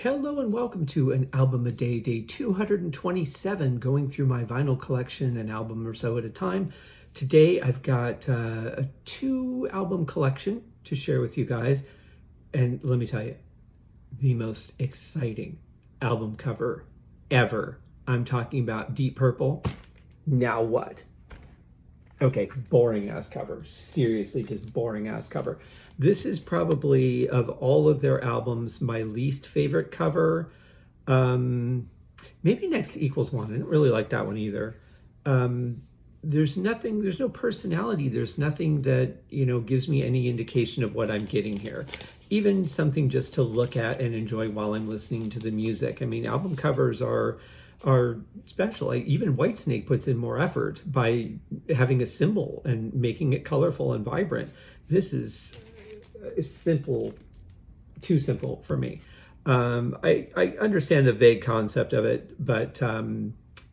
Hello and welcome to an album a day, day 227, going through my vinyl collection, an album or so at a time. Today I've got a 2-album collection to share with you guys. And let me tell you, the most exciting album cover ever. I'm talking about Deep Purple. Now what? Okay, boring ass cover. Seriously, just boring ass cover. This is probably, of all of their albums, my least favorite cover. Maybe next to Equals One. I didn't really like that one either. There's no personality. There's nothing that, gives me any indication of what I'm getting here. Even something just to look at and enjoy while I'm listening to the music. I mean, album covers are special. Even Whitesnake puts in more effort by having a symbol and making it colorful and vibrant. This is simple, too simple for me. I understand the vague concept of it, but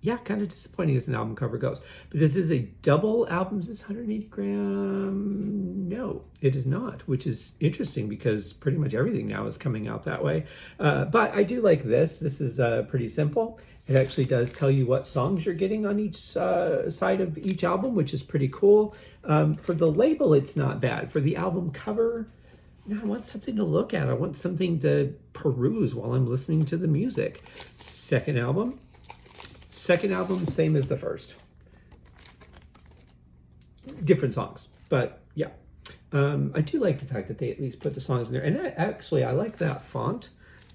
yeah, kind of disappointing as an album cover goes. But this is a double album. Is this 180 gram? No, it is not, which is interesting because pretty much everything now is coming out that way. But I do like this. This is pretty simple. It actually does tell you what songs you're getting on each side of each album, which is pretty cool. For the label, it's not bad. For the album cover, I want something to look at. I want something to peruse while I'm listening to the music. Second album, same as the first. Different songs, but yeah. I do like the fact that they at least put the songs in there. And I like that font.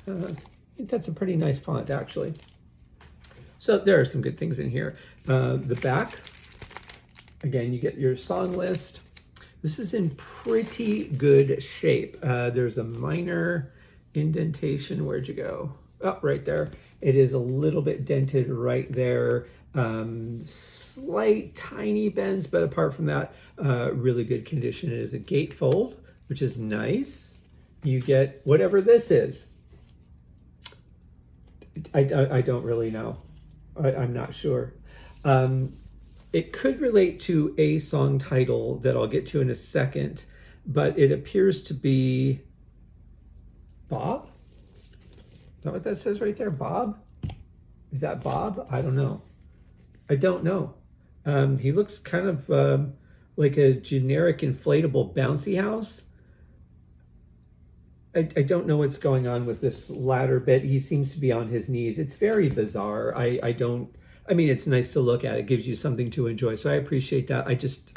I think that's a pretty nice font, actually. So there are some good things in here. The back, again, you get your song list. This is in pretty good shape. There's a minor indentation. Where'd you go? Oh, right there. It is a little bit dented right there. Slight tiny bends, but apart from that, really good condition. It is a gatefold, which is nice. You get whatever this is. I don't really know. I'm not sure. It could relate to a song title that I'll get to in a second, but it appears to be Bob? Is that what that says right there? Bob? Is that Bob? I don't know. I don't know. He looks kind of like a generic inflatable bouncy house. I don't know what's going on with this latter bit. He seems to be on his knees. It's very bizarre. I mean, it's nice to look at. It gives you something to enjoy. So I appreciate that. I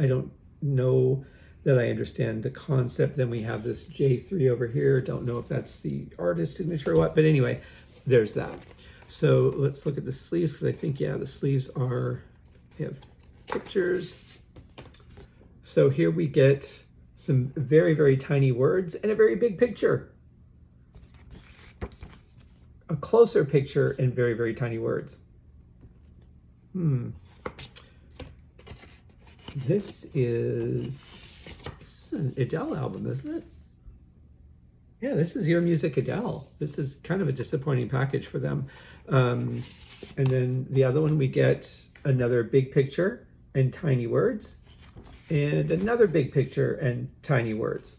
don't know that I understand the concept. Then we have this J3 over here. Don't know if that's the artist signature or what, but anyway, there's that. So let's look at the sleeves, because I think, yeah, the sleeves have pictures. So here we get some very, very tiny words and a very big picture. A closer picture and very, very tiny words. This is an Adele album, isn't it? Yeah, this is Your Music Adele. This is kind of a disappointing package for them. And then the other one, we get another big picture and tiny words. And another big picture and tiny words.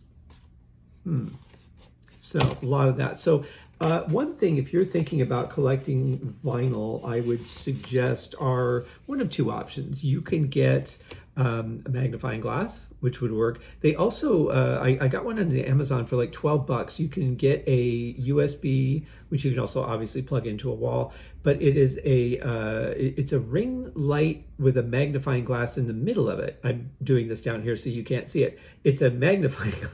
So a lot of that. So one thing, if you're thinking about collecting vinyl, I would suggest are one of two options. You can get a magnifying glass, which would work. They also, I got one on the Amazon for like $12. You can get a USB, which you can also obviously plug into a wall, but it is it's a ring light with a magnifying glass in the middle of it. I'm doing this down here so you can't see it. It's a magnifying glass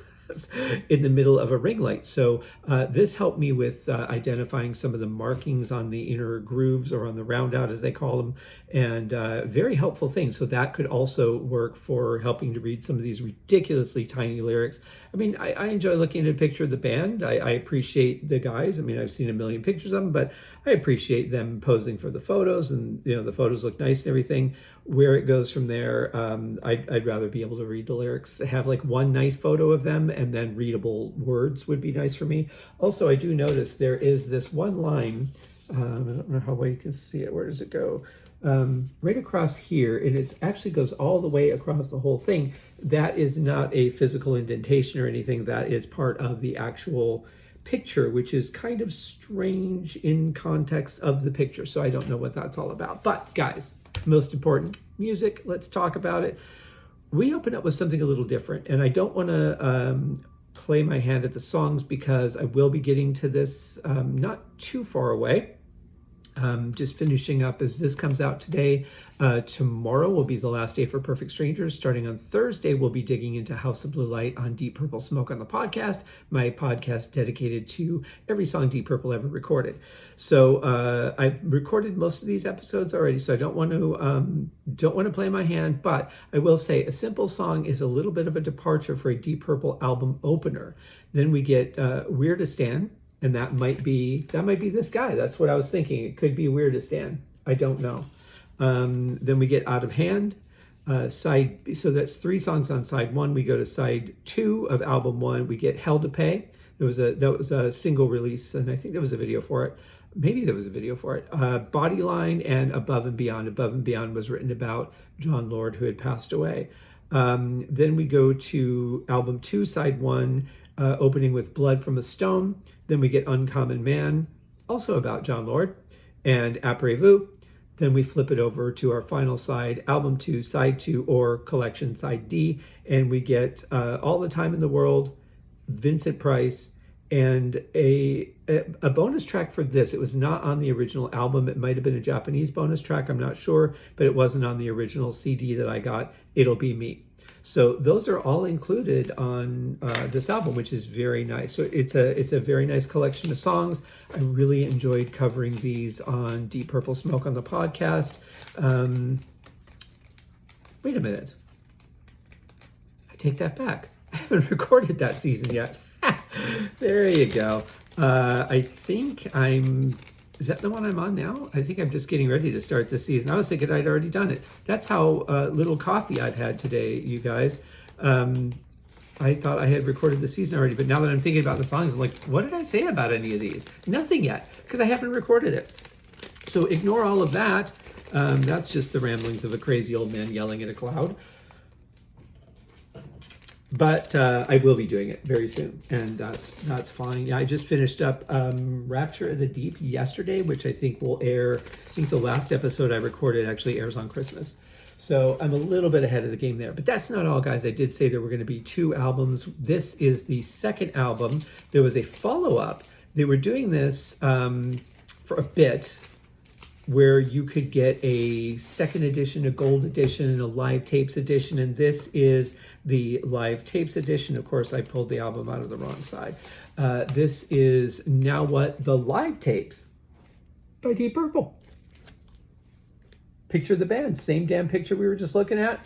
in the middle of a ring light. So this helped me with identifying some of the markings on the inner grooves, or on the roundout as they call them, and very helpful thing. So that could also work for helping to read some of these ridiculously tiny lyrics. I mean, I enjoy looking at a picture of the band. I appreciate the guys. I mean, I've seen a million pictures of them, but I appreciate them posing for the photos, and the photos look nice and everything. Where it goes from there, I'd rather be able to read the lyrics. Have like one nice photo of them, and then readable words would be nice for me. Also, I do notice there is this one line. I don't know how well you can see it. Where does it go? Right across here, and it actually goes all the way across the whole thing. That is not a physical indentation or anything. That is part of the actual picture, which is kind of strange in context of the picture. So I don't know what that's all about. But guys, most important, music, let's talk about it. We open up with something a little different, and I don't want to play my hand at the songs because I will be getting to this not too far away. Just finishing up as this comes out today. Tomorrow will be the last day for Perfect Strangers. Starting on Thursday, we'll be digging into House of Blue Light on Deep Purple Smoke on the podcast, my podcast dedicated to every song Deep Purple ever recorded. So I've recorded most of these episodes already, so I don't want to play my hand, but I will say A Simple Song is a little bit of a departure for a Deep Purple album opener. Then we get Weirdistan. And that might be this guy. That's what I was thinking. It could be Weirdistan. I don't know. Then we get Out of Hand. So that's 3 songs on side 1. We go to side 2 of album 1. We get Hell to Pay. That was a single release, and I think there was a video for it. Maybe there was a video for it. Bodyline and Above and Beyond. Above and Beyond was written about John Lord, who had passed away. Then we go to album 2, side 1. Opening with Blood from a Stone. Then we get Uncommon Man, also about John Lord, and Après-Vous. Then we flip it over to our final side, album 2, side 2, or collection side D, and we get All the Time in the World, Vincent Price, and a bonus track for this. It was not on the original album. It might have been a Japanese bonus track, I'm not sure, but it wasn't on the original CD that I got, It'll Be Me. So those are all included on this album, which is very nice. So it's a very nice collection of songs. I really enjoyed covering these on Deep Purple Smoke on the podcast. Wait a minute. I take that back. I haven't recorded that season yet. There you go. I think is that the one I'm on now? I think I'm just getting ready to start this season. I was thinking I'd already done it. That's how little coffee I've had today, you guys. I thought I had recorded the season already, but now that I'm thinking about the songs, I'm like, what did I say about any of these? Nothing yet, because I haven't recorded it. So ignore all of that. That's just the ramblings of a crazy old man yelling at a cloud. But I will be doing it very soon, and that's fine. Yeah, I just finished up Rapture of the Deep yesterday, which I think will air. I think the last episode I recorded actually airs on Christmas. So I'm a little bit ahead of the game there. But that's not all, guys. I did say there were going to be 2 albums. This is the second album. There was a follow-up. They were doing this for a bit, where you could get a second edition, a gold edition, and a live tapes edition. And this is the live tapes edition. Of course, I pulled the album out of the wrong side. This is Now What? The Live Tapes by Deep Purple. Picture the band. Same damn picture we were just looking at.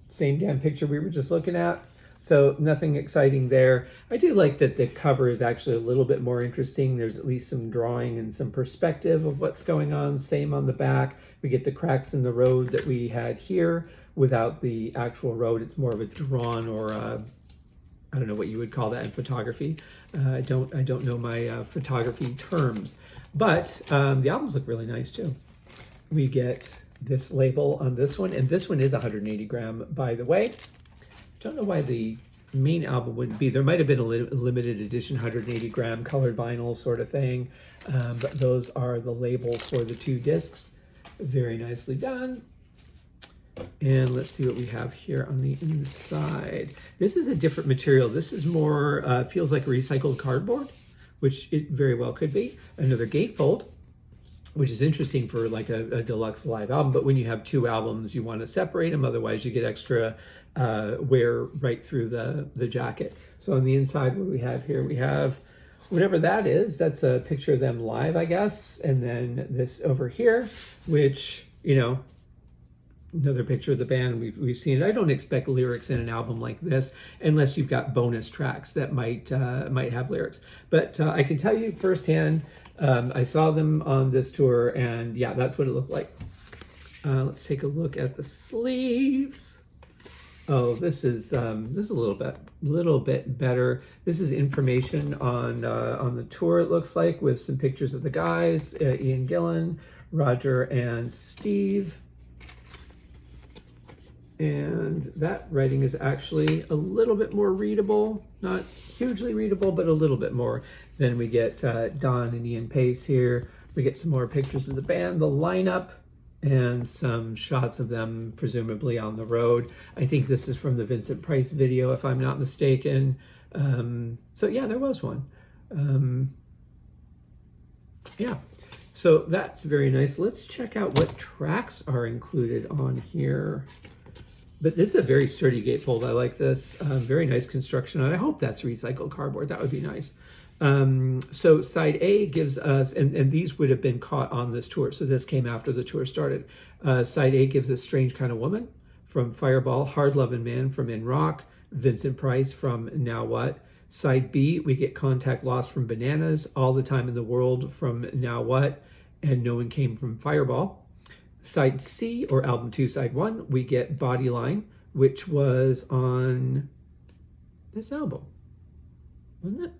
Same damn picture we were just looking at. So nothing exciting there. I do like that the cover is actually a little bit more interesting. There's at least some drawing and some perspective of what's going on. Same on the back. We get the cracks in the road that we had here without the actual road. It's more of a drawn or I don't know what you would call that in photography. I don't know my photography terms. But the albums look really nice too. We get this label on this one, and this one is 180 gram, by the way. Don't know why the main album wouldn't be. There might have been a limited edition 180 gram colored vinyl sort of thing, but those are the labels for the 2 discs. Very nicely done. And let's see what we have here on the inside. This is a different material. This is more, feels like recycled cardboard, which it very well could be. Another gatefold, which is interesting for like a deluxe live album. But when you have 2 albums, you want to separate them. Otherwise, you get extra wear right through the jacket. So on the inside, what we have here, we have whatever that is. That's a picture of them live, I guess. And then this over here, which, you know, another picture of the band. We've seen it. I don't expect lyrics in an album like this unless you've got bonus tracks that might have lyrics. But I can tell you firsthand, I saw them on this tour, and yeah, that's what it looked like. Let's take a look at the sleeves. Oh, this is a little bit better. This is information on the tour. It looks like, with some pictures of the guys, Ian Gillan, Roger, and Steve. And that writing is actually a little bit more readable, not hugely readable, but a little bit more. Then we get Don and Ian Pace here. We get some more pictures of the band, the lineup, and some shots of them presumably on the road. I think this is from the Vincent Price video, if I'm not mistaken. So yeah, there was one. Yeah, so that's very nice. Let's check out what tracks are included on here. But this is a very sturdy gatefold. I like this. Very nice construction. And I hope that's recycled cardboard. That would be nice. So side A gives us, and these would have been caught on this tour. So this came after the tour started. Side A gives us Strange Kind of Woman from Fireball, Hard Lovin' Man from In Rock, Vincent Price from Now What. Side B, we get Contact Lost from Bananas, All the Time in the World from Now What, and No One Came from Fireball. Side C, or album 2, side 1, we get Bodyline, which was on this album, wasn't it?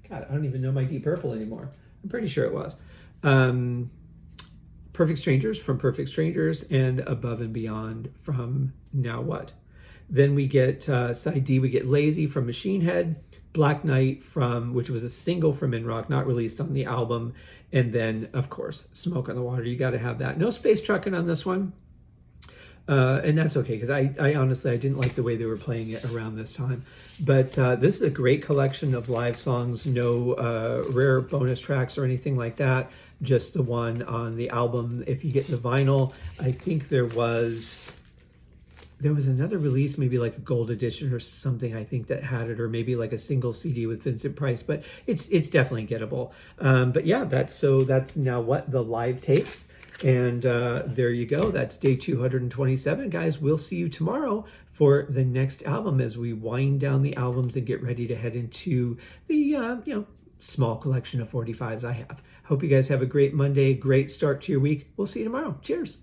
God, I don't even know my Deep Purple anymore. I'm pretty sure it was. Perfect Strangers from Perfect Strangers, and Above and Beyond from Now What. Then we get side D, we get Lazy from Machine Head, Black Knight from, which was a single from In Rock, not released on the album. And then, of course, Smoke on the Water. You got to have that. No Space Truckin' on this one. And that's okay, because I honestly, I didn't like the way they were playing it around this time. But this is a great collection of live songs. No rare bonus tracks or anything like that. Just the one on the album. If you get the vinyl, I think there was another release, maybe like a gold edition or something, I think, that had it, or maybe like a single CD with Vincent Price, but it's definitely gettable. But yeah, that's Now What, the live tapes. And there you go. That's day 227, guys. We'll see you tomorrow for the next album as we wind down the albums and get ready to head into the small collection of 45s I have. Hope you guys have a great Monday, great start to your week. We'll see you tomorrow. Cheers.